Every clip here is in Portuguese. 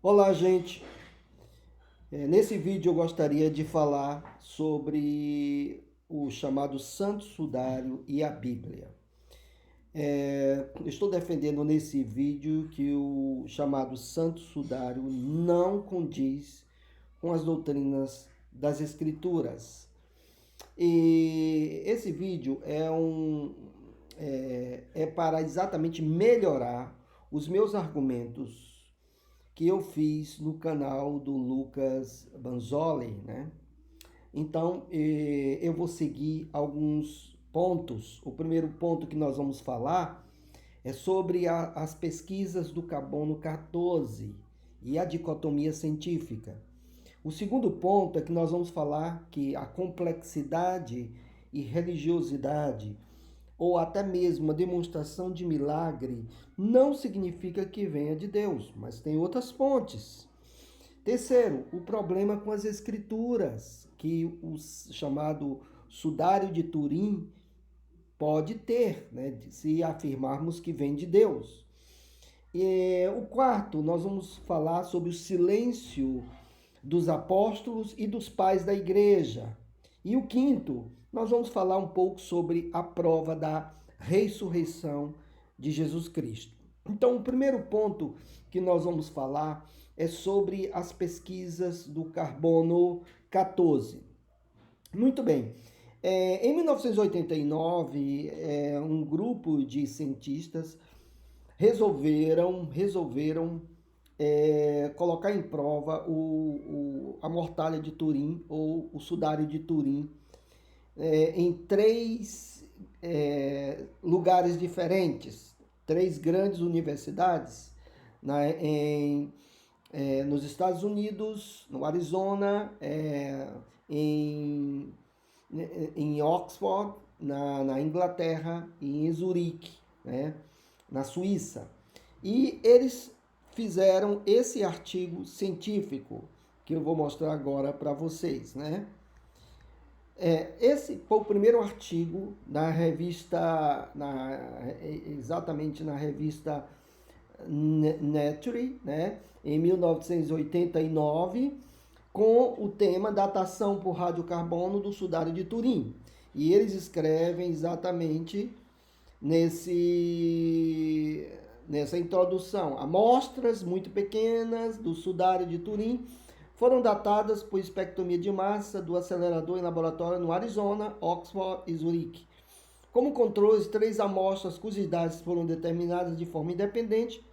Olá, gente. Nesse vídeo eu gostaria de falar sobre o chamado Santo Sudário e a Bíblia. Estou defendendo nesse vídeo que o chamado Santo Sudário não condiz com as doutrinas das Escrituras. E esse vídeo é para exatamente melhorar os meus argumentos que eu fiz no canal do Lucas Banzoli, né? Então, eu vou seguir alguns pontos. O primeiro ponto que nós vamos falar é sobre as pesquisas do carbono 14 e a dicotomia científica. O segundo ponto é que nós vamos falar que a complexidade e religiosidade ou até mesmo uma demonstração de milagre, não significa que venha de Deus, mas tem outras fontes. Terceiro, o problema com as escrituras, que o chamado Sudário de Turim pode ter, né, se afirmarmos que vem de Deus. O quarto, nós vamos falar sobre o silêncio dos apóstolos e dos pais da igreja. E o quinto, nós vamos falar um pouco sobre a prova da ressurreição de Jesus Cristo. Então, o primeiro ponto que nós vamos falar é sobre as pesquisas do carbono 14. Muito bem. Em 1989, um grupo de cientistas resolveram colocar em prova a mortalha de Turim ou o sudário de Turim em três lugares diferentes, três grandes universidades nos Estados Unidos, no Arizona, em, em Oxford, na Inglaterra e em Zurique, né, na Suíça. E eles fizeram esse artigo científico que eu vou mostrar agora para vocês, né? Esse foi o primeiro artigo na revista, exatamente na revista Nature, né, em 1989, com o tema Datação por radiocarbono do sudário de Turim. E eles escrevem exatamente nessa introdução: amostras muito pequenas do sudário de Turim foram datadas por espectroscopia de massa do acelerador em laboratório no Arizona, Oxford e Zurique. Como controles, três amostras cujas idades foram determinadas de forma independente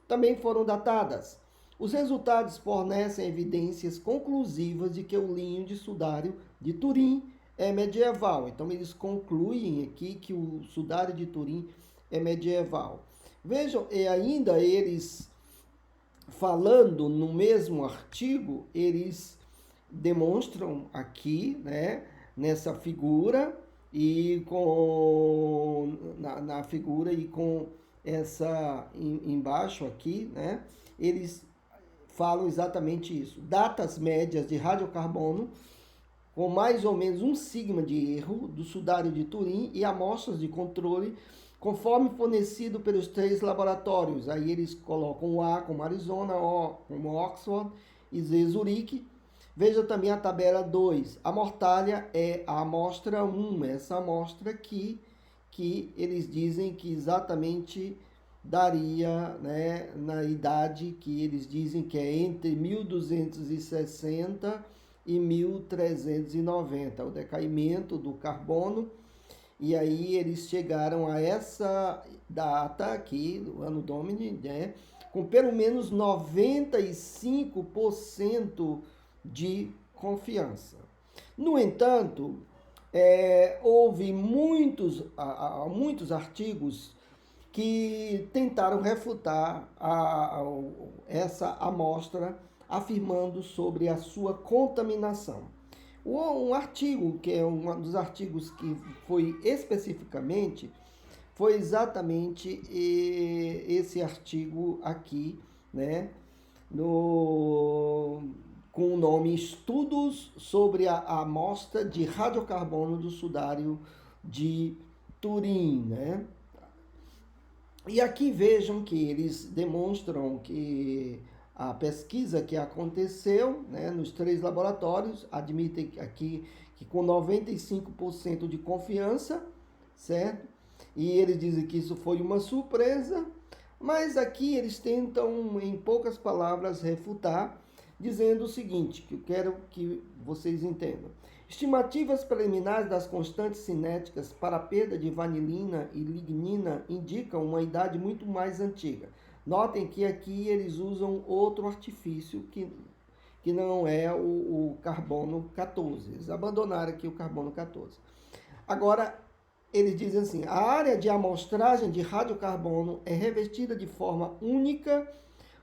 também foram datadas. Os resultados fornecem evidências conclusivas de que o linho de sudário de Turim é medieval. Então, eles concluem aqui que o sudário de Turim é medieval. Vejam, e ainda eles falando no mesmo artigo, eles demonstram aqui, né, nessa figura e na figura e com essa embaixo aqui, né, eles falam exatamente isso. Datas médias de radiocarbono com mais ou menos um sigma de erro do sudário de Turim e amostras de controle conforme fornecido pelos três laboratórios. Aí eles colocam o A como Arizona, O como Oxford e Z Zurique. Veja também a tabela 2. A mortalha é a amostra 1, essa amostra aqui, que eles dizem que exatamente daria, né, na idade que eles dizem que é entre 1260 e 1390, o decaimento do carbono. E aí eles chegaram a essa data aqui, do ano Domini, né, com pelo menos 95% de confiança. No entanto, houve muitos artigos que tentaram refutar essa amostra, afirmando sobre a sua contaminação. Um artigo, que é um dos artigos que foi especificamente, foi exatamente esse artigo aqui, né, com o nome Estudos sobre a amostra de radiocarbono do sudário de Turim, né? E aqui vejam que eles demonstram que a pesquisa que aconteceu, né, nos 3 laboratórios, admitem aqui que com 95% de confiança, certo? E eles dizem que isso foi uma surpresa, mas aqui eles tentam, em poucas palavras, refutar, dizendo o seguinte, que eu quero que vocês entendam. Estimativas preliminares das constantes cinéticas para a perda de vanilina e lignina indicam uma idade muito mais antiga. Notem que aqui eles usam outro artifício que não é o carbono 14. Eles abandonaram aqui o carbono 14. Agora, eles dizem assim, a área de amostragem de radiocarbono é revestida de forma única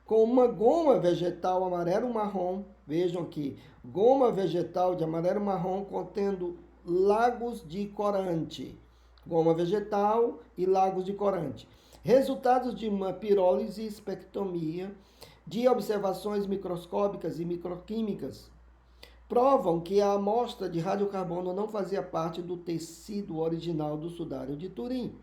com uma goma vegetal amarelo-marrom. Vejam aqui, goma vegetal de amarelo-marrom contendo lagos de corante. Goma vegetal e lagos de corante. Resultados de uma pirólise e espectroscopia, de observações microscópicas e microquímicas, provam que a amostra de radiocarbono não fazia parte do tecido original do sudário de Turim.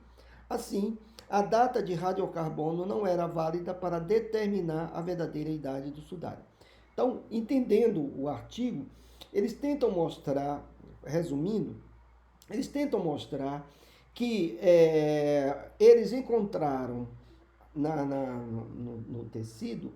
Assim, a data de radiocarbono não era válida para determinar a verdadeira idade do sudário. Então, entendendo o artigo, eles tentam mostrar, resumindo, eles tentam mostrar que eles encontraram no tecido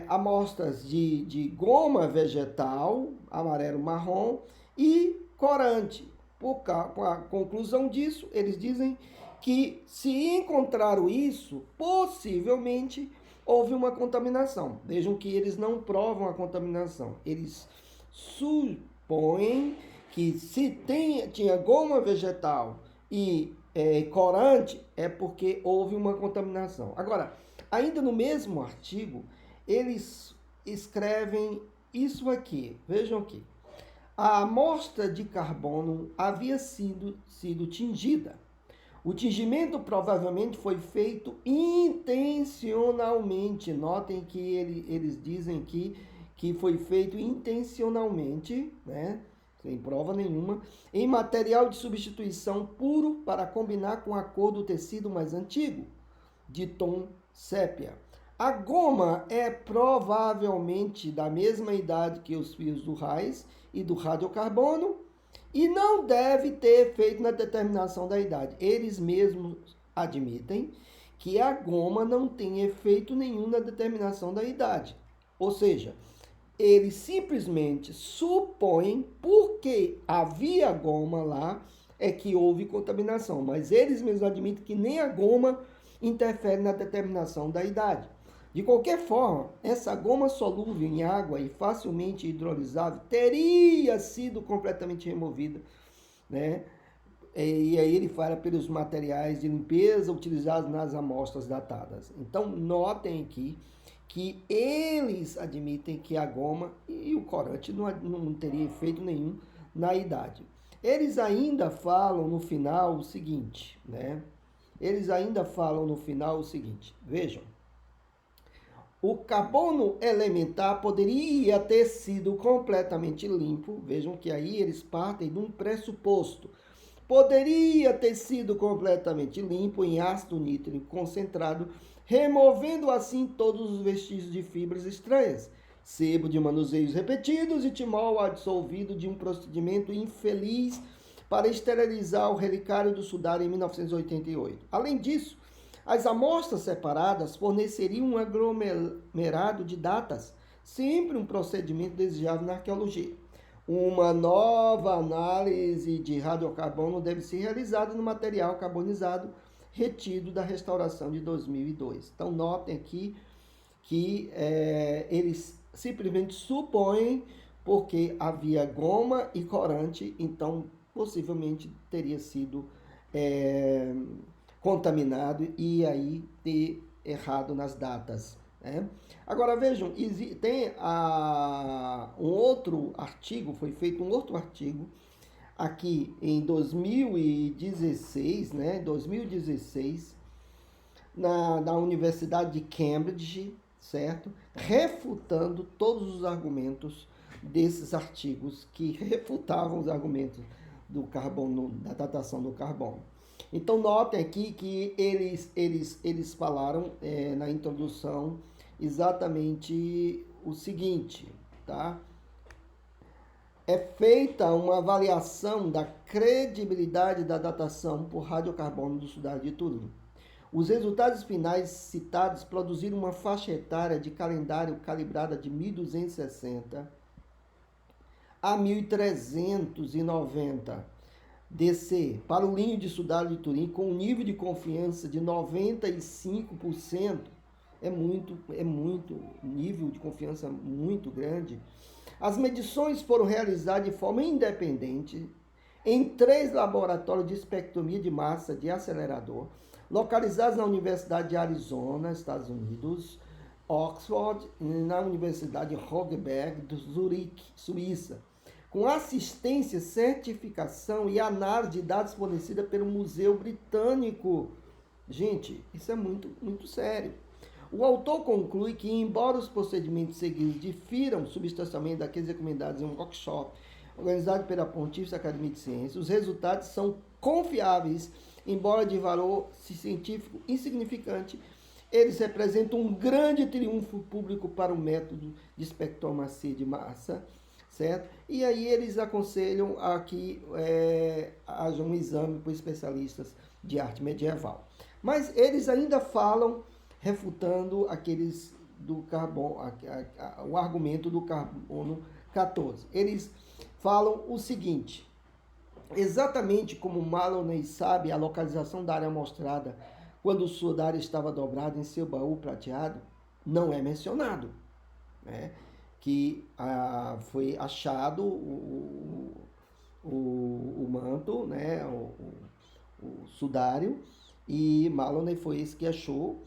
amostras de goma vegetal, amarelo-marrom, e corante. Com a conclusão disso, eles dizem que se encontraram isso, possivelmente houve uma contaminação. Vejam que eles não provam a contaminação. Eles supõem que se tinha goma vegetal e corante, é porque houve uma contaminação. Agora, ainda no mesmo artigo, eles escrevem isso aqui. Vejam aqui. A amostra de carbono havia sido tingida. O tingimento provavelmente foi feito intencionalmente. Notem que eles dizem que foi feito intencionalmente, né? Sem prova nenhuma, em material de substituição puro para combinar com a cor do tecido mais antigo, de tom sépia. A goma é provavelmente da mesma idade que os fios do RAIS e do radiocarbono e não deve ter efeito na determinação da idade. Eles mesmos admitem que a goma não tem efeito nenhum na determinação da idade. Ou seja, eles simplesmente supõem, porque havia goma lá, é que houve contaminação. Mas eles mesmos admitem que nem a goma interfere na determinação da idade. De qualquer forma, essa goma solúvel em água e facilmente hidrolisável teria sido completamente removida, né? E aí ele fala pelos materiais de limpeza utilizados nas amostras datadas. Então, notem aqui que eles admitem que a goma e o corante não teria efeito nenhum na idade. Eles ainda falam no final o seguinte, né? Vejam. O carbono elementar poderia ter sido completamente limpo. Vejam que aí eles partem de um pressuposto. Poderia ter sido completamente limpo em ácido nítrico concentrado, removendo assim todos os vestígios de fibras estranhas, sebo de manuseios repetidos e timol absolvido de um procedimento infeliz para esterilizar o relicário do sudário em 1988. Além disso, as amostras separadas forneceriam um aglomerado de datas, sempre um procedimento desejável na arqueologia. Uma nova análise de radiocarbono deve ser realizada no material carbonizado retido da restauração de 2002. Então, notem aqui que eles simplesmente supõem, porque havia goma e corante, então possivelmente teria sido contaminado e aí ter errado nas datas. Né? Agora vejam, tem um outro artigo, foi feito um outro artigo aqui em 2016, né? 2016, na Universidade de Cambridge, certo? Refutando todos os argumentos desses artigos que refutavam os argumentos do carbono, da datação do carbono. Então, notem aqui que eles falaram na introdução exatamente o seguinte, tá? É feita uma avaliação da credibilidade da datação por radiocarbono do sudário de Turim. Os resultados finais citados produziram uma faixa etária de calendário calibrada de 1260 a 1390 DC para o linho de sudário de Turim com um nível de confiança de 95%. É muito nível de confiança muito grande. As medições foram realizadas de forma independente em 3 laboratórios de espectrometria de massa de acelerador, localizados na Universidade de Arizona, Estados Unidos, Oxford e na Universidade Hochberg de Zurique, Suíça, com assistência, certificação e análise de dados fornecida pelo Museu Britânico. Gente, isso é muito sério. O autor conclui que, embora os procedimentos seguidos difiram substancialmente daqueles recomendados em um workshop organizado pela Pontífice Academia de Ciências, os resultados são confiáveis, embora de valor científico insignificante. Eles representam um grande triunfo público para o método de espectrometria de massa, certo? E aí eles aconselham a que haja um exame por especialistas de arte medieval. Mas eles ainda falam, refutando aqueles do carbono, o argumento do carbono 14. Eles falam o seguinte: exatamente como Maloney sabe a localização da área mostrada quando o sudário estava dobrado em seu baú prateado, não é mencionado, né? Que foi achado o manto, né? O sudário, e Maloney foi esse que achou.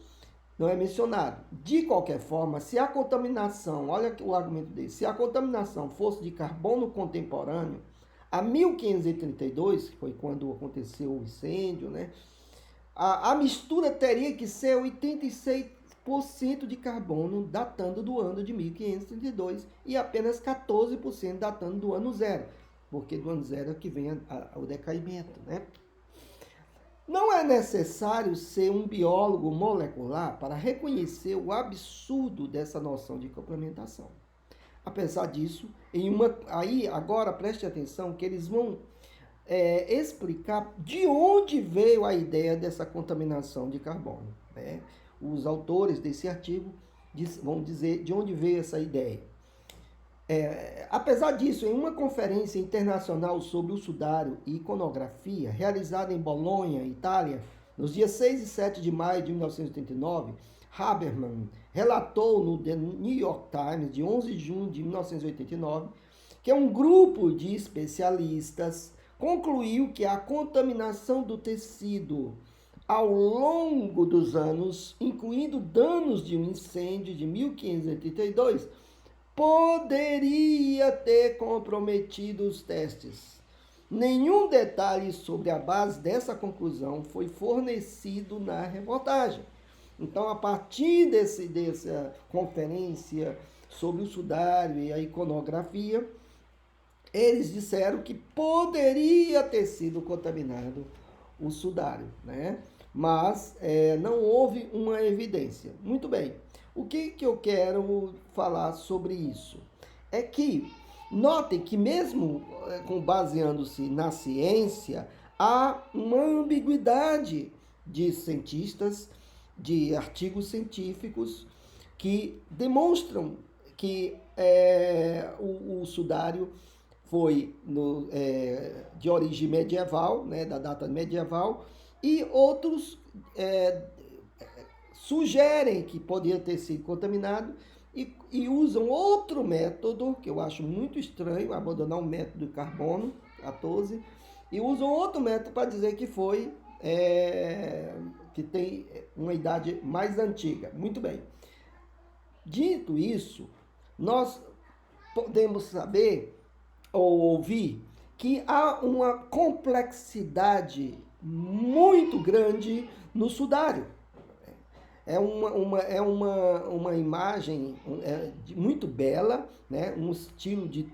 Não é mencionado. De qualquer forma, se a contaminação, olha o argumento dele, se a contaminação fosse de carbono contemporâneo, a 1532, que foi quando aconteceu o incêndio, né, a mistura teria que ser 86% de carbono datando do ano de 1532 e apenas 14% datando do ano zero, porque do ano zero é que vem o decaimento, né? Não é necessário ser um biólogo molecular para reconhecer o absurdo dessa noção de complementação. Apesar disso, aí agora preste atenção que eles vão explicar de onde veio a ideia dessa contaminação de carbono, né? Os autores desse artigo vão dizer de onde veio essa ideia. Apesar disso, em uma conferência internacional sobre o sudário e iconografia, realizada em Bolonha, Itália, nos dias 6 e 7 de maio de 1989, Habermas relatou no The New York Times, de 11 de junho de 1989, que um grupo de especialistas concluiu que a contaminação do tecido ao longo dos anos, incluindo danos de um incêndio de 1582, poderia ter comprometido os testes. Nenhum detalhe sobre a base dessa conclusão foi fornecido na reportagem. Então, a partir dessa conferência sobre o sudário e a iconografia, eles disseram que poderia ter sido contaminado o sudário, né? Mas não houve uma evidência. Muito bem. O que eu quero falar sobre isso? É que, notem que mesmo baseando-se na ciência, há uma ambiguidade de cientistas, de artigos científicos, que demonstram que o sudário foi de origem medieval, né, da data medieval, e outros sugerem que podia ter sido contaminado e usam outro método, que eu acho muito estranho, abandonar o método do carbono 14, e usam outro método para dizer que foi, que tem uma idade mais antiga. Muito bem. Dito isso, nós podemos saber ou ouvir que há uma complexidade muito grande no sudário. É uma imagem muito bela, né? Um estilo de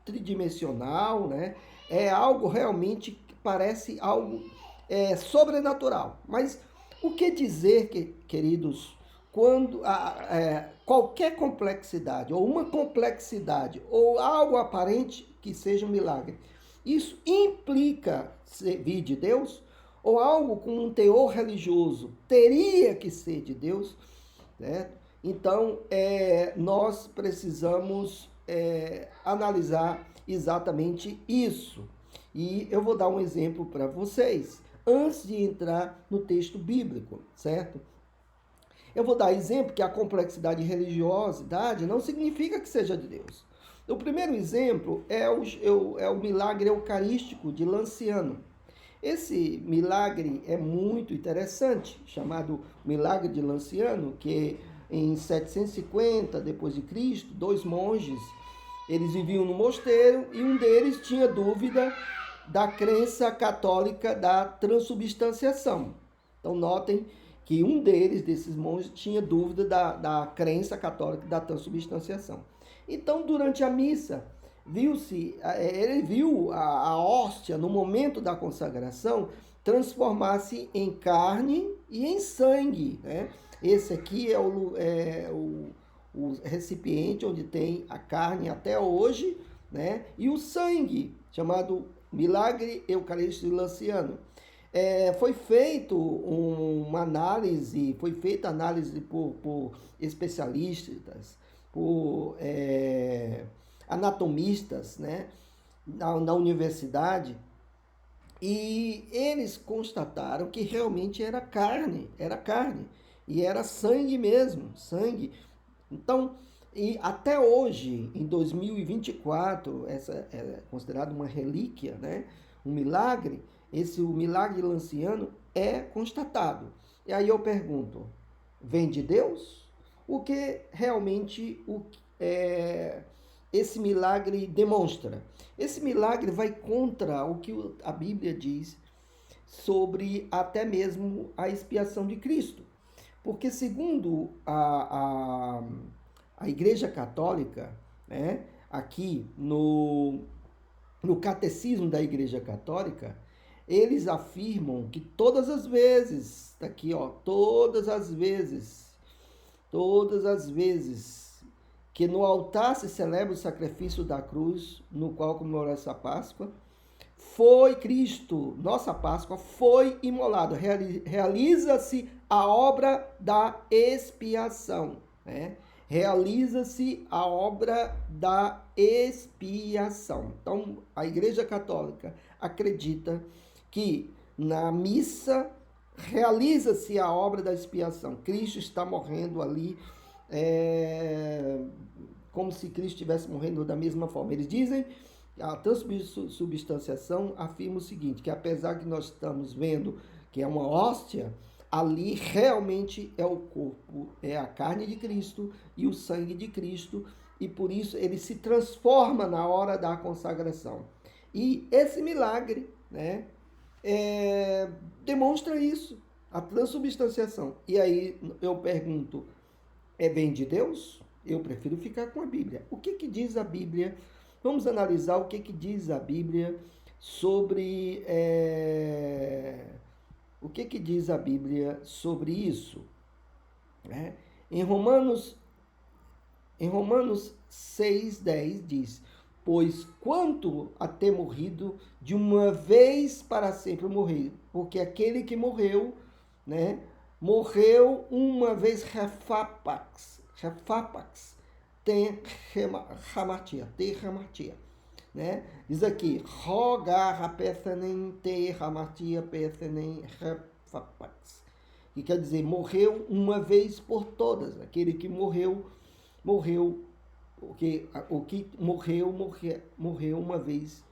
tridimensional, né? É algo realmente que parece algo sobrenatural. Mas o que dizer, queridos quando qualquer complexidade, ou uma complexidade, ou algo aparente que seja um milagre, isso implica vir de Deus? Ou algo com um teor religioso teria que ser de Deus? Certo? Então, nós precisamos analisar exatamente isso. E eu vou dar um exemplo para vocês, antes de entrar no texto bíblico, certo? Eu vou dar exemplo que a complexidade e religiosidade não significa que seja de Deus. O primeiro exemplo é o milagre eucarístico de Lanciano. Esse milagre é muito interessante, chamado milagre de Lanciano, que em 750 depois de Cristo, dois monges, eles viviam no mosteiro e um deles tinha dúvida da crença católica da transubstanciação. Então notem que um desses monges, tinha dúvida da crença católica da transubstanciação. Então, durante a missa, ele viu a hóstia, no momento da consagração, transformar-se em carne e em sangue, né? Esse aqui é o recipiente onde tem a carne até hoje, né? E o sangue, chamado milagre eucarístico de Lanciano. Foi feita análise por especialistas, por anatomistas, né, na universidade, e eles constataram que realmente era carne, e era sangue mesmo, sangue. Então, e até hoje, em 2024, essa é considerada uma relíquia, né, um milagre. O milagre lanciano é constatado. E aí eu pergunto, vem de Deus? O que realmente esse milagre demonstra? Esse milagre vai contra o que a Bíblia diz sobre até mesmo a expiação de Cristo. Porque segundo a Igreja Católica, né, aqui no Catecismo da Igreja Católica, eles afirmam que todas as vezes, tá aqui, ó, todas as vezes que no altar se celebra o sacrifício da cruz, no qual comemora essa Páscoa, foi Cristo, nossa Páscoa, foi imolado. Realiza-se a obra da expiação, né? Realiza-se a obra da expiação. Então, a Igreja Católica acredita que na missa realiza-se a obra da expiação. Cristo está morrendo ali, como se Cristo estivesse morrendo da mesma forma. Eles dizem, a transubstanciação afirma o seguinte, que apesar que nós estamos vendo que é uma hóstia, ali realmente é o corpo, é a carne de Cristo e o sangue de Cristo, e por isso ele se transforma na hora da consagração. E esse milagre, né, demonstra isso, a transubstanciação. E aí eu pergunto, vem de Deus? Eu prefiro ficar com a Bíblia. O que diz a Bíblia? Vamos analisar o que diz a Bíblia sobre... o que diz a Bíblia sobre isso? Em Romanos 6,10 diz, pois quanto a ter morrido, de uma vez para sempre morrer, porque aquele que morreu, né, morreu uma vez refapax, ter hamatia, né? Diz aqui, rogar apethenen ter hamatia pethenen refapax, que quer dizer, morreu uma vez por todas. Aquele que morreu, o que morreu uma vez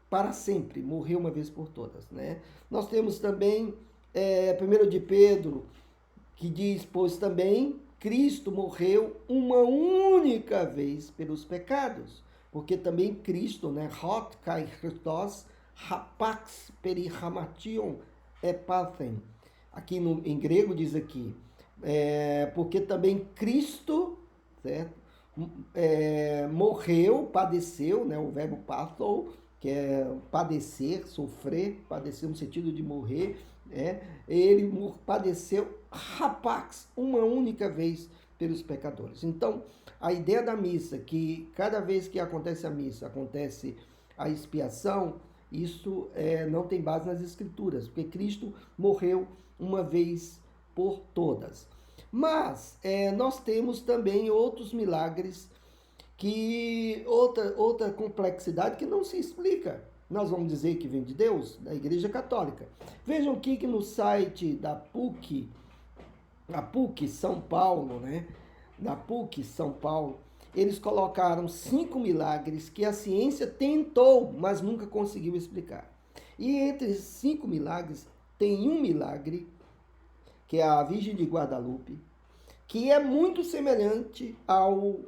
para sempre, morreu uma vez por todas, né? Nós temos também 1 de Pedro, que diz, pois também Cristo morreu uma única vez pelos pecados, porque também Cristo, né, hot kai Christos, hapax perihamation epathen. Aqui em grego diz aqui, porque também Cristo, certo? Morreu, padeceu, né, o verbo patho, que é padecer, sofrer, padecer no sentido de morrer, Ele padeceu rapax uma única vez pelos pecadores. Então, a ideia da missa, que cada vez que acontece a missa, acontece a expiação, isso não tem base nas Escrituras, porque Cristo morreu uma vez por todas. Mas nós temos também outros milagres, outra complexidade que não se explica. Nós vamos dizer que vem de Deus, da Igreja Católica. Vejam aqui que no site da PUC, a PUC São Paulo, né? Da PUC São Paulo, eles colocaram 5 milagres que a ciência tentou, mas nunca conseguiu explicar. E entre esses 5 milagres, tem um milagre, que é a Virgem de Guadalupe, que é muito semelhante ao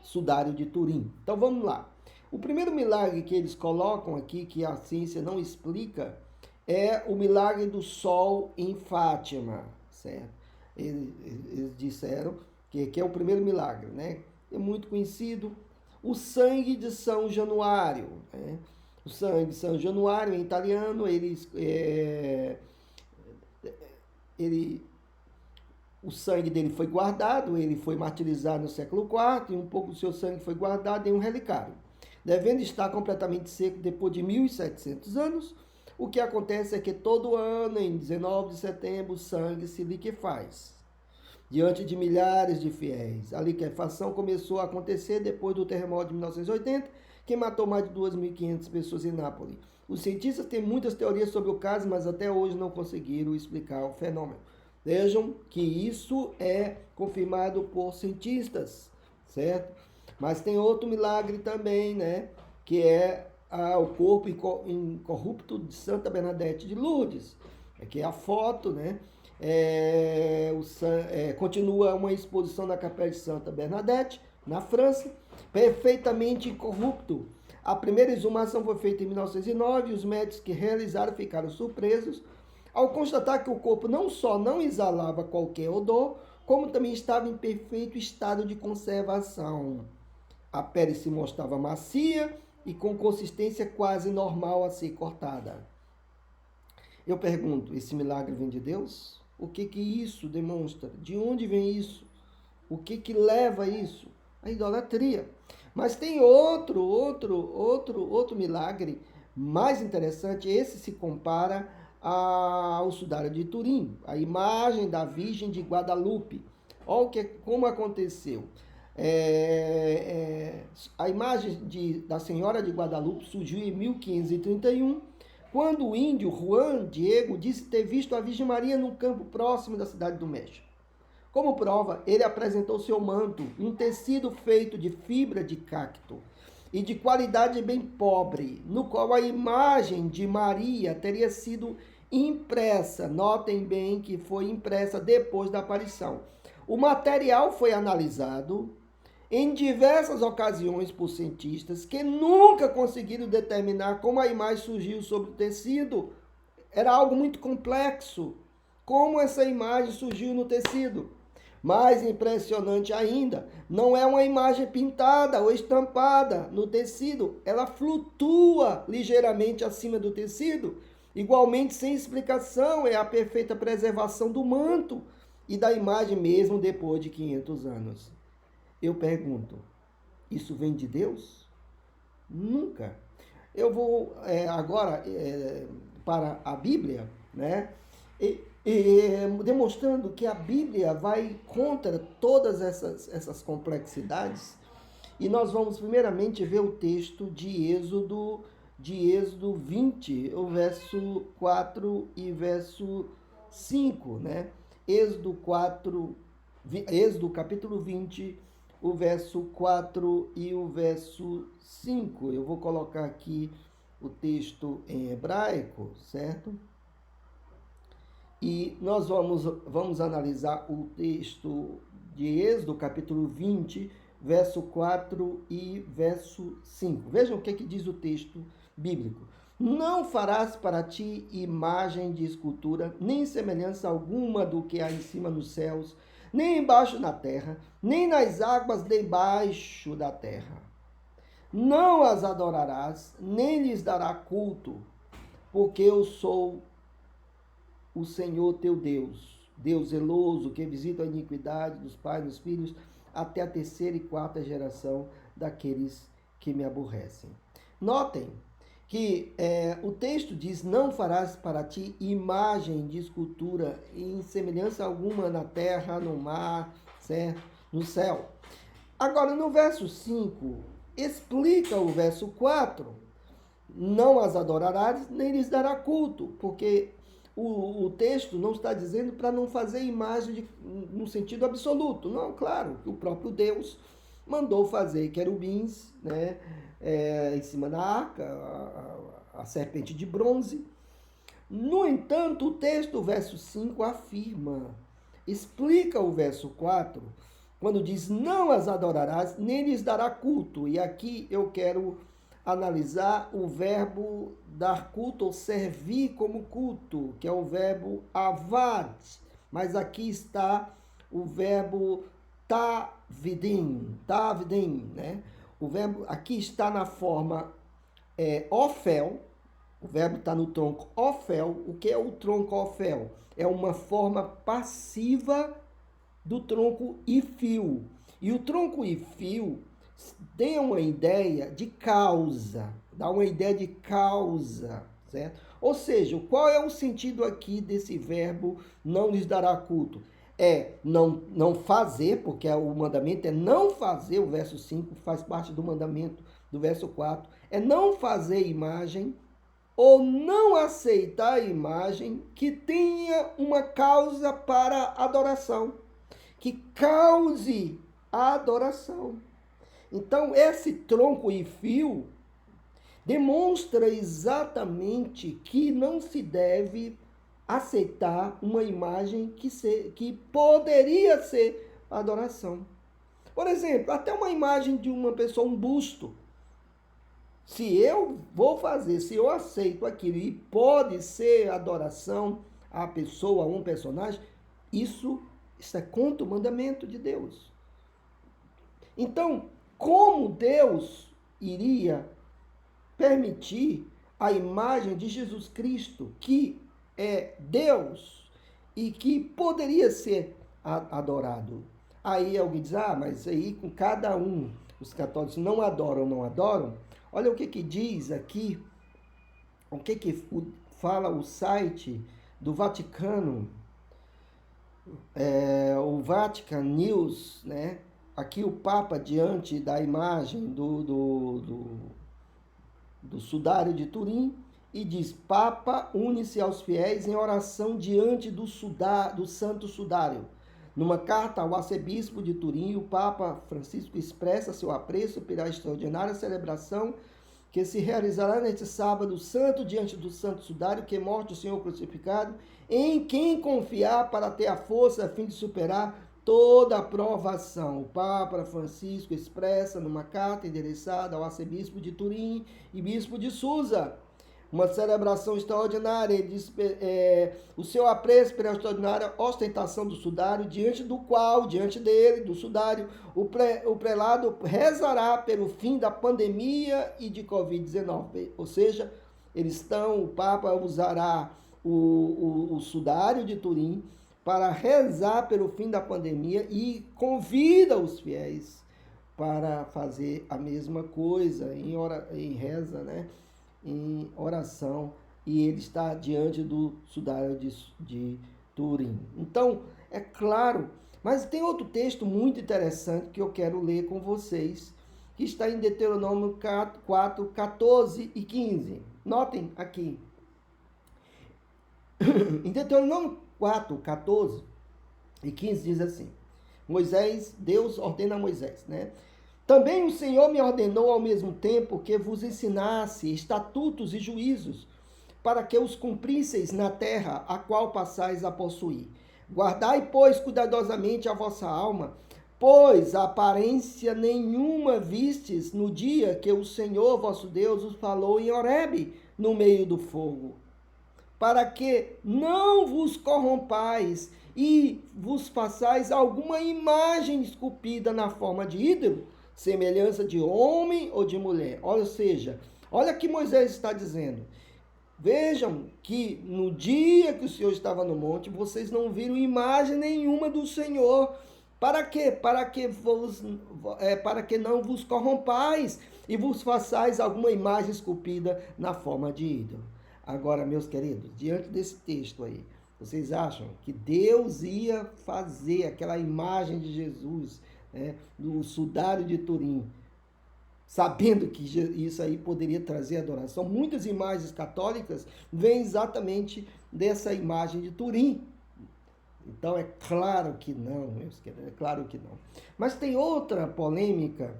Sudário de Turim. Então vamos lá. O primeiro milagre que eles colocam aqui, que a ciência não explica, é o milagre do sol em Fátima, certo? Eles disseram que é o primeiro milagre, né? É muito conhecido. O sangue de São Januário, né? O sangue de São Januário, em italiano, o sangue dele foi guardado, ele foi martirizado no século IV, e um pouco do seu sangue foi guardado em um relicário. Devendo estar completamente seco depois de 1.700 anos, o que acontece é que todo ano, em 19 de setembro, o sangue se liquefaz. Diante de milhares de fiéis. A liquefação começou a acontecer depois do terremoto de 1980, que matou mais de 2.500 pessoas em Nápoles. Os cientistas têm muitas teorias sobre o caso, mas até hoje não conseguiram explicar o fenômeno. Vejam que isso é confirmado por cientistas, certo? Mas tem outro milagre também, né? Que é o corpo incorrupto de Santa Bernadette de Lourdes, que é a foto, né? Continua uma exposição na Capela de Santa Bernadette, na França, perfeitamente incorrupto. A primeira exumação foi feita em 1909 e os médicos que realizaram ficaram surpresos ao constatar que o corpo não só não exalava qualquer odor, como também estava em perfeito estado de conservação. A pele se mostrava macia e com consistência quase normal a ser cortada. Eu pergunto, esse milagre vem de Deus? O que isso demonstra? De onde vem isso? O que leva a isso? A idolatria. Mas tem outro milagre mais interessante. Esse se compara ao Sudário de Turim, a imagem da Virgem de Guadalupe. Olha como aconteceu. A imagem da Senhora de Guadalupe surgiu em 1531, quando o índio Juan Diego disse ter visto a Virgem Maria num campo próximo da cidade do México. Como prova, ele apresentou seu manto, um tecido feito de fibra de cacto e de qualidade bem pobre, no qual a imagem de Maria teria sido impressa. Notem bem que foi impressa depois da aparição. O material foi analisado em diversas ocasiões por cientistas que nunca conseguiram determinar como a imagem surgiu sobre o tecido. Era algo muito complexo. Como essa imagem surgiu no tecido? Mais impressionante ainda, não é uma imagem pintada ou estampada no tecido, ela flutua ligeiramente acima do tecido. Igualmente, sem explicação, é a perfeita preservação do manto e da imagem mesmo depois de 500 anos. Eu pergunto, isso vem de Deus? Nunca. Eu vou agora para a Bíblia, né? Demonstrando que a Bíblia vai contra todas essas complexidades. E nós vamos primeiramente ver o texto de Êxodo 20, o verso 4 e verso 5, né? Êxodo capítulo 20, o verso 4 e o verso 5. Eu vou colocar aqui o texto em hebraico, certo? E nós vamos analisar o texto de Êxodo, capítulo 20, verso 4 e verso 5. Vejam o que diz o texto bíblico. Não farás para ti imagem de escultura, nem semelhança alguma do que há em cima nos céus, nem embaixo na terra, nem nas águas debaixo da terra. Não as adorarás, nem lhes dará culto, porque eu sou o Senhor teu Deus, Deus zeloso, que visita a iniquidade dos pais e dos filhos, até a terceira e quarta geração daqueles que me aborrecem. Notem que o texto diz, não farás para ti imagem de escultura em semelhança alguma na terra, no mar, certo? No céu. Agora, no verso 5, explica o verso 4, não as adorarás, nem lhes dará culto, porque o texto não está dizendo para não fazer imagem no sentido absoluto. Não, claro, o próprio Deus mandou fazer querubins, né, em cima da arca, a serpente de bronze. No entanto, o texto, o verso 5, afirma, explica o verso 4, quando diz, não as adorarás, nem lhes dará culto. E aqui eu quero analisar o verbo dar culto ou servir como culto, que é o verbo avad, mas aqui está o verbo tavidim, né? O verbo aqui está na forma ofel, o verbo está no tronco ofel. O que é o tronco ofel? É uma forma passiva do tronco ifil. E o tronco ifil tem uma ideia de causa, dá uma ideia de causa, certo? Ou seja, qual é o sentido aqui desse verbo não lhes dará culto? É não fazer, porque o mandamento é não fazer, o verso 5 faz parte do mandamento do verso 4, é não fazer imagem ou não aceitar a imagem que tenha uma causa para adoração, que cause a adoração. Então, esse tronco e fio demonstra exatamente que não se deve aceitar uma imagem que poderia ser adoração. Por exemplo, até uma imagem de uma pessoa, um busto. Se eu vou fazer, se eu aceito aquilo e pode ser adoração à pessoa, a um personagem, isso é contra o mandamento de Deus. Então, como Deus iria permitir a imagem de Jesus Cristo, que é Deus e que poderia ser adorado? Aí alguém diz, mas aí com cada um, os católicos não adoram. Olha o que diz aqui, o que fala o site do Vaticano, o Vatican News, né? Aqui o Papa, diante da imagem do sudário de Turim, e diz, Papa une-se aos fiéis em oração diante do santo sudário. Numa carta ao arcebispo de Turim, o Papa Francisco expressa seu apreço pela extraordinária celebração que se realizará neste sábado santo diante do santo sudário, que morte o Senhor crucificado, em quem confiar para ter a força a fim de superar toda a provação. O Papa Francisco expressa numa carta endereçada ao arcebispo de Turim e bispo de Susa uma celebração extraordinária. Ele diz o seu apreço pela extraordinária ostentação do sudário, diante dele, do sudário, o prelado rezará pelo fim da pandemia e de Covid-19. Ou seja, o Papa usará o sudário de Turim para rezar pelo fim da pandemia e convida os fiéis para fazer a mesma coisa em reza, né? Em oração, e ele está diante do sudário de Turim. Então, é claro, mas tem outro texto muito interessante que eu quero ler com vocês, que está em Deuteronômio 4, 14 e 15. Notem aqui. Em Deuteronômio 4, 14 e 15 diz assim, Deus ordena a Moisés, né? Também o Senhor me ordenou ao mesmo tempo que vos ensinasse estatutos e juízos, para que os cumprisseis na terra, a qual passais a possuir. Guardai, pois, cuidadosamente a vossa alma, pois aparência nenhuma vistes no dia que o Senhor vosso Deus os falou em Horebe, no meio do fogo, para que não vos corrompais e vos façais alguma imagem esculpida na forma de ídolo, semelhança de homem ou de mulher. Ou seja, olha o que Moisés está dizendo. Vejam que no dia que o Senhor estava no monte, vocês não viram imagem nenhuma do Senhor. Para quê? Para que não vos corrompais e vos façais alguma imagem esculpida na forma de ídolo. Agora, meus queridos, diante desse texto aí, vocês acham que Deus ia fazer aquela imagem de Jesus, né, no sudário de Turim, sabendo que isso aí poderia trazer adoração? Muitas imagens católicas vêm exatamente dessa imagem de Turim. Então é claro que não, meus queridos, é claro que não. Mas tem outra polêmica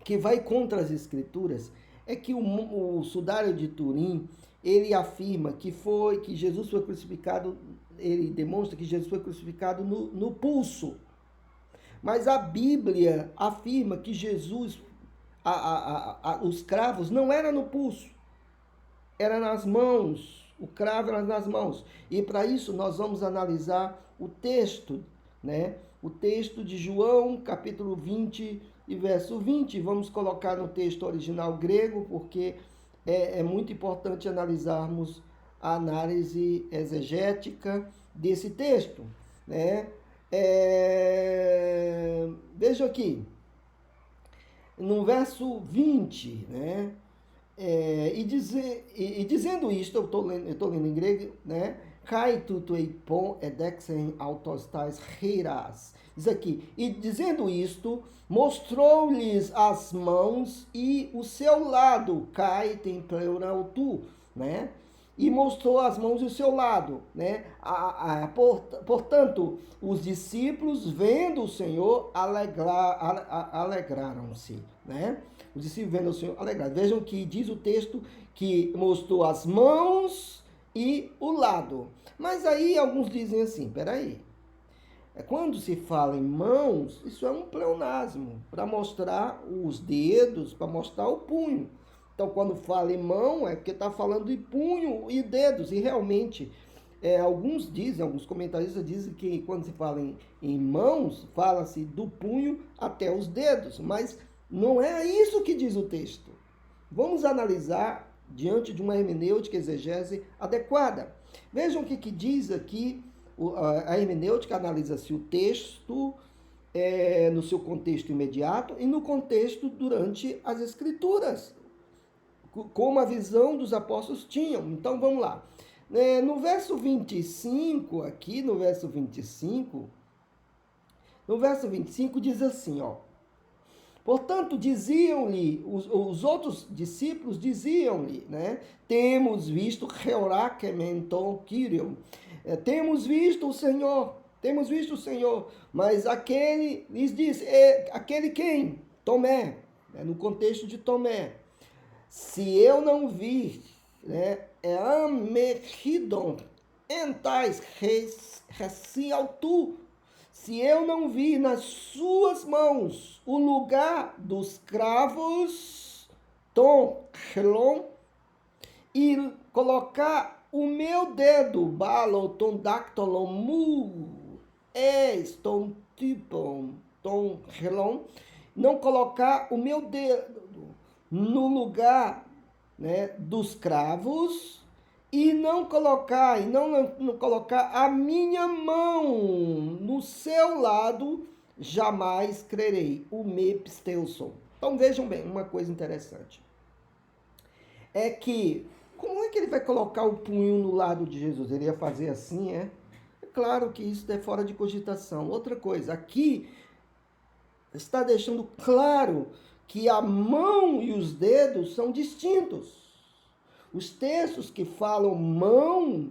que vai contra as escrituras, é que o sudário de Turim, ele afirma que Jesus foi crucificado, ele demonstra que Jesus foi crucificado no pulso. Mas a Bíblia afirma que Jesus, os cravos não eram no pulso, era nas mãos. O cravo era nas mãos. E para isso nós vamos analisar o texto, né? O texto de João, capítulo 20 e verso 20. Vamos colocar no texto original grego, porque é muito importante analisarmos a análise exegética desse texto, né? Veja aqui, no verso 20, né? Dizendo isto, eu estou lendo em grego, né? Kai tu eipon edexen autostais reiras. Diz aqui, e dizendo isto, mostrou-lhes as mãos e o seu lado, kai tem pleural tu, né? E mostrou as mãos e o seu lado, né? Portanto, os discípulos, vendo o Senhor, alegraram-se, né? Os discípulos, vendo o Senhor, alegraram. Vejam que diz o texto que mostrou as mãos e o lado. Mas aí alguns dizem assim, peraí, quando se fala em mãos, isso é um pleonasmo, para mostrar os dedos, para mostrar o punho. Então, quando fala em mão, é porque está falando de punho e dedos. E realmente, alguns comentaristas dizem que quando se fala em mãos, fala-se do punho até os dedos. Mas não é isso que diz o texto. Vamos analisar diante de uma hermenêutica exegese adequada. Vejam o que diz aqui. A hermenêutica analisa-se o texto no seu contexto imediato e no contexto durante as escrituras, como a visão dos apóstolos tinham. Então vamos lá. No verso 25, aqui no verso 25 diz assim, ó. Portanto, diziam-lhe, os outros discípulos diziam-lhe, né? Temos visto Heurakementon Kyrion. Temos visto o Senhor. Mas aquele lhes disse, aquele quem? Tomé, no contexto de Tomé. Se eu não vir, né, amerhidon, entais recialtu, se eu não vir nas suas mãos o lugar dos cravos, tom, helon, e colocar o meu dedo, balo, tom, dactylon, mu, tom, tipon, tom, helon, não colocar o meu dedo no lugar, né, dos cravos e não colocar a minha mão no seu lado, jamais crerei. O me pisteuson. Então vejam bem, uma coisa interessante é que como é que ele vai colocar o punho no lado de Jesus? Ele ia fazer assim, é? É claro que isso é fora de cogitação. Outra coisa, aqui está deixando claro que a mão e os dedos são distintos. Os textos que falam mão,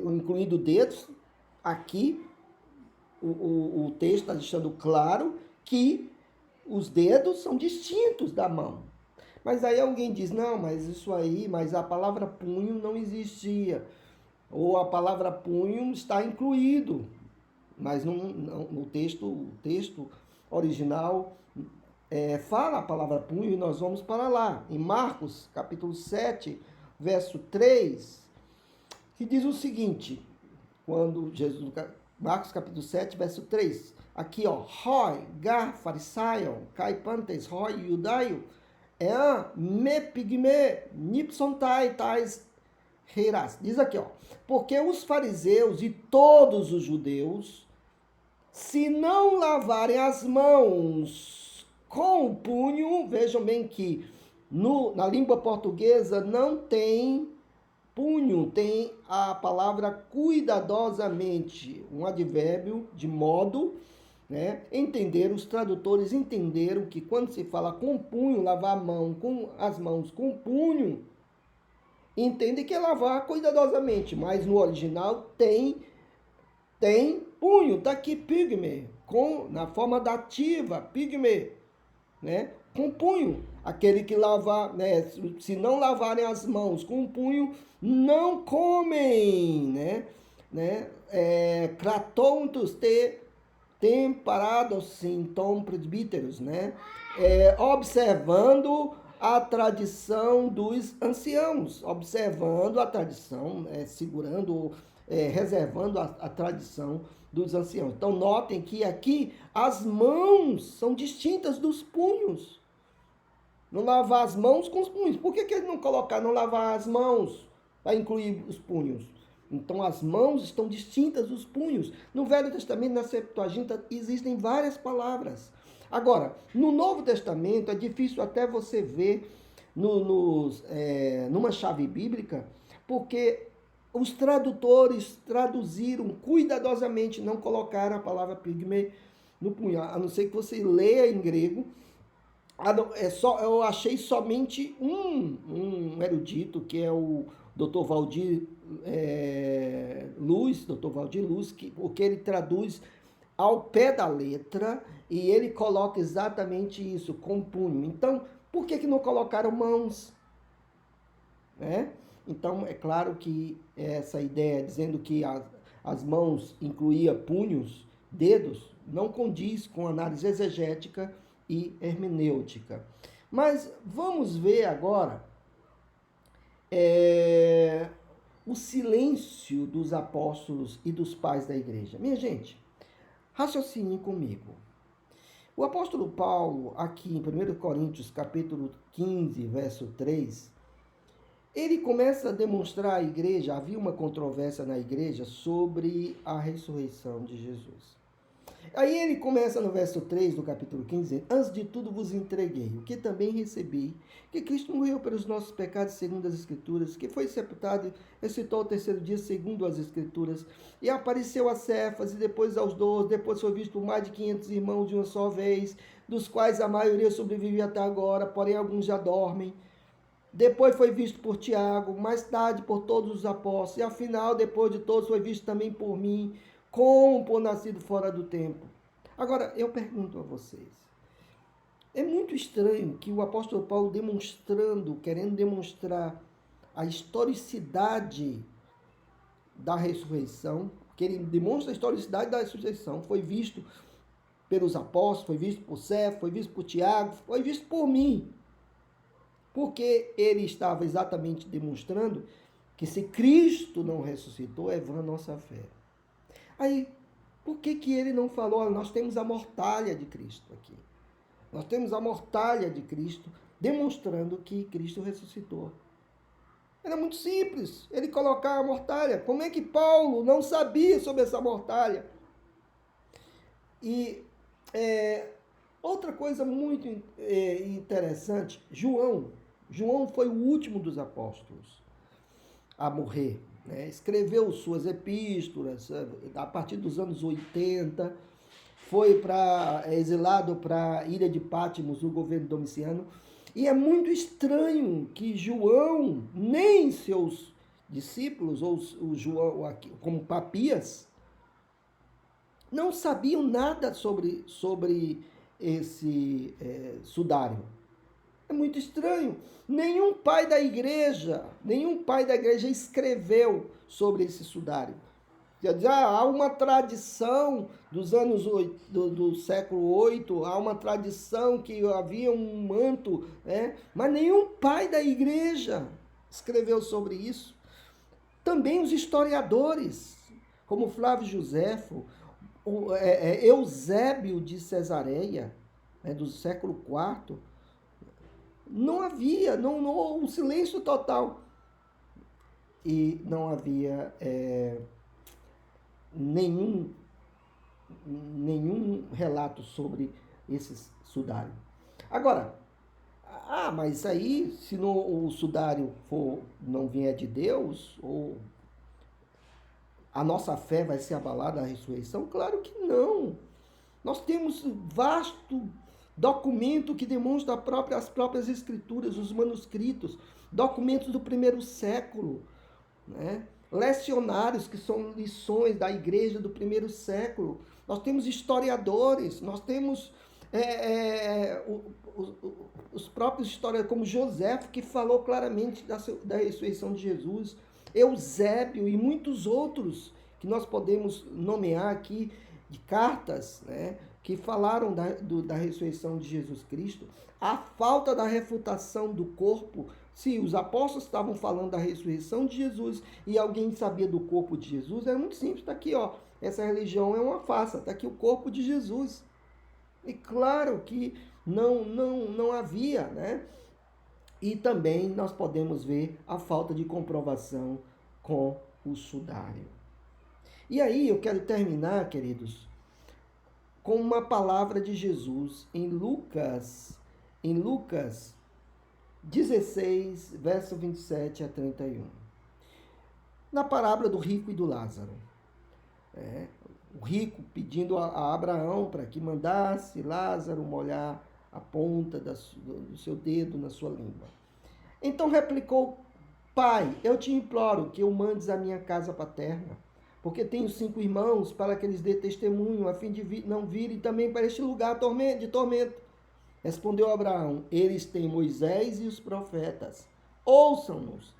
incluindo dedos, aqui o texto está deixando claro que os dedos são distintos da mão. Mas aí alguém diz, não, mas a palavra punho não existia. Ou a palavra punho está incluído. Mas no texto original fala a palavra punho e nós vamos para lá. Em Marcos, capítulo 7, verso 3, que diz o seguinte, quando Jesus... Marcos, capítulo 7, verso 3. Aqui, ó. Hoi, gar, farisaion, kai pantes, hoi, judaio, me pigme, nipsontai, tais reiras. Diz aqui, ó. Porque os fariseus e todos os judeus, se não lavarem as mãos com o punho, vejam bem que na língua portuguesa não tem punho, tem a palavra cuidadosamente, um advérbio de modo, né? Os tradutores entenderam que quando se fala com punho, lavar a mão com as mãos com punho, entende que é lavar cuidadosamente, mas no original tem punho, tá aqui pigme, na forma dativa, pigme, né? Com punho. Aquele que lava, né? Se não lavarem as mãos com punho, não comem, né? Kratontos te temperados sintom presbíteros, né? Observando a tradição dos anciãos, observando a tradição, reservando a tradição dos anciãos. Então, notem que aqui as mãos são distintas dos punhos. Não lavar as mãos com os punhos. Por que eles não colocaram não lavar as mãos para incluir os punhos? Então, as mãos estão distintas dos punhos. No Velho Testamento, na Septuaginta, existem várias palavras. Agora, no Novo Testamento, é difícil até você ver numa chave bíblica, porque os tradutores traduziram cuidadosamente, não colocaram a palavra pigme no punho, a não ser que você leia em grego. Eu achei somente um erudito, que é o Dr. Valdir Luz, porque ele traduz ao pé da letra e ele coloca exatamente isso, com punho. Então, por que não colocaram mãos? Né? Então, é claro que essa ideia dizendo que as mãos incluía punhos, dedos, não condiz com análise exegética e hermenêutica. Mas vamos ver agora o silêncio dos apóstolos e dos pais da igreja. Minha gente, raciocine comigo. O apóstolo Paulo, aqui em 1 Coríntios, capítulo 15, verso 3, ele começa a demonstrar à igreja, havia uma controvérsia na igreja sobre a ressurreição de Jesus. Aí ele começa no verso 3 do capítulo 15, antes de tudo vos entreguei, o que também recebi, que Cristo morreu pelos nossos pecados segundo as Escrituras, que foi sepultado e ressuscitou ao terceiro dia segundo as Escrituras, e apareceu a Cefas e depois aos 12, depois foi visto por mais de 500 irmãos de uma só vez, dos quais a maioria sobrevive até agora, porém alguns já dormem. Depois foi visto por Tiago, mais tarde por todos os apóstolos, e afinal, depois de todos, foi visto também por mim, como por nascido fora do tempo. Agora, eu pergunto a vocês, é muito estranho que o apóstolo Paulo querendo demonstrar a historicidade da ressurreição, que ele demonstra a historicidade da ressurreição, foi visto pelos apóstolos, foi visto por Cefas, foi visto por Tiago, foi visto por mim. Porque ele estava exatamente demonstrando que se Cristo não ressuscitou, é vã a nossa fé. Aí, por que ele não falou? Olha, nós temos a mortalha de Cristo aqui. Nós temos a mortalha de Cristo, demonstrando que Cristo ressuscitou. Era muito simples ele colocar a mortalha. Como é que Paulo não sabia sobre essa mortalha? E outra coisa muito interessante, João foi o último dos apóstolos a morrer. Né? Escreveu suas epístolas a partir dos anos 80, foi exilado para a ilha de Patmos, no governo Domiciano. E é muito estranho que João, nem seus discípulos, ou o João, como Papias, não sabiam nada sobre esse sudário. É muito estranho. Nenhum pai da igreja escreveu sobre esse sudário. Há uma tradição dos anos do século VIII, há uma tradição que havia um manto, né? Mas nenhum pai da igreja escreveu sobre isso. Também os historiadores, como Flávio Joséfo, Eusébio de Cesareia, né, do século IV, não havia, um silêncio total. E não havia nenhum relato sobre esse sudário. Agora, mas aí, se o sudário não vier de Deus, ou a nossa fé vai ser abalada à ressurreição? Claro que não. Nós temos um vasto documento que demonstra as próprias escrituras, os manuscritos, documentos do primeiro século, né? Lecionários, que são lições da igreja do primeiro século. Nós temos historiadores, nós temos os próprios historiadores, como José, que falou claramente da ressurreição de Jesus, Eusébio e muitos outros que nós podemos nomear aqui, de cartas, né, que falaram da ressurreição de Jesus Cristo. A falta da refutação do corpo. Se os apóstolos estavam falando da ressurreição de Jesus e alguém sabia do corpo de Jesus, é muito simples. Está aqui, ó, essa religião é uma farsa. Está aqui o corpo de Jesus. E claro que não havia, né? E também nós podemos ver a falta de comprovação com o sudário. E aí eu quero terminar, queridos, com uma palavra de Jesus em Lucas 16, verso 27 a 31. Na parábola do rico e do Lázaro. O rico pedindo a Abraão para que mandasse Lázaro molhar a ponta do seu dedo na sua língua. Então replicou: Pai, eu te imploro que o mandes à minha casa paterna, porque tenho 5 irmãos, para que eles dê testemunho, a fim de não virem também para este lugar de tormento. Respondeu Abraão: eles têm Moisés e os profetas, ouçam-nos.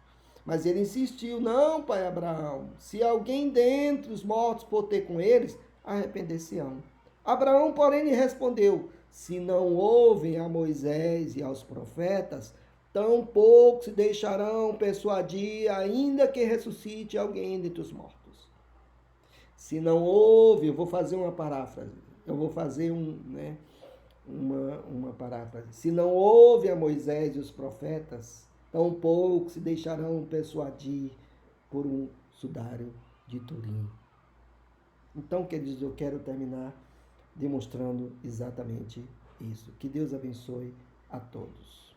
Mas ele insistiu: não, pai Abraão, se alguém dentre os mortos for ter com eles, arrepender-se-ão. Abraão, porém, lhe respondeu: se não ouvem a Moisés e aos profetas, tampouco se deixarão persuadir, ainda que ressuscite alguém dentre os mortos. Se não ouve, eu vou fazer uma paráfrase, uma paráfrase. Se não ouve a Moisés e os profetas, tampouco se deixarão persuadir por um sudário de Turim. Então, queridos, eu quero terminar demonstrando exatamente isso. Que Deus abençoe a todos.